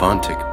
on to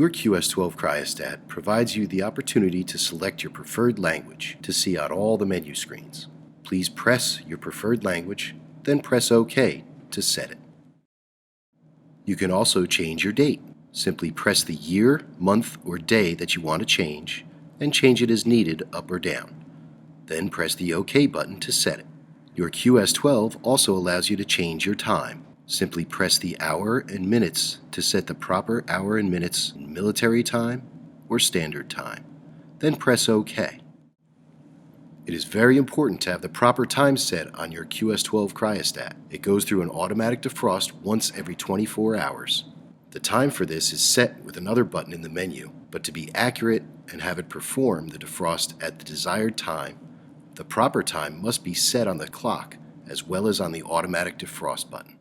Your QS12 cryostat provides you the opportunity to select your preferred language to see out all the menu screens. Please press your preferred language, then press OK to set it. You can also change your date. Simply press the year, month, or day that you want to change, and change it as needed up or down. Then press the OK button to set it. Your QS12 also allows you to change your time. Simply press the hour and minutes to set the proper hour and minutes in military time or standard time. Then press OK. It is very important to have the proper time set on your QS12 cryostat. It goes through an automatic defrost once every 24 hours. The time for this is set with another button in the menu, but to be accurate and have it perform the defrost at the desired time, the proper time must be set on the clock as well as on the automatic defrost button.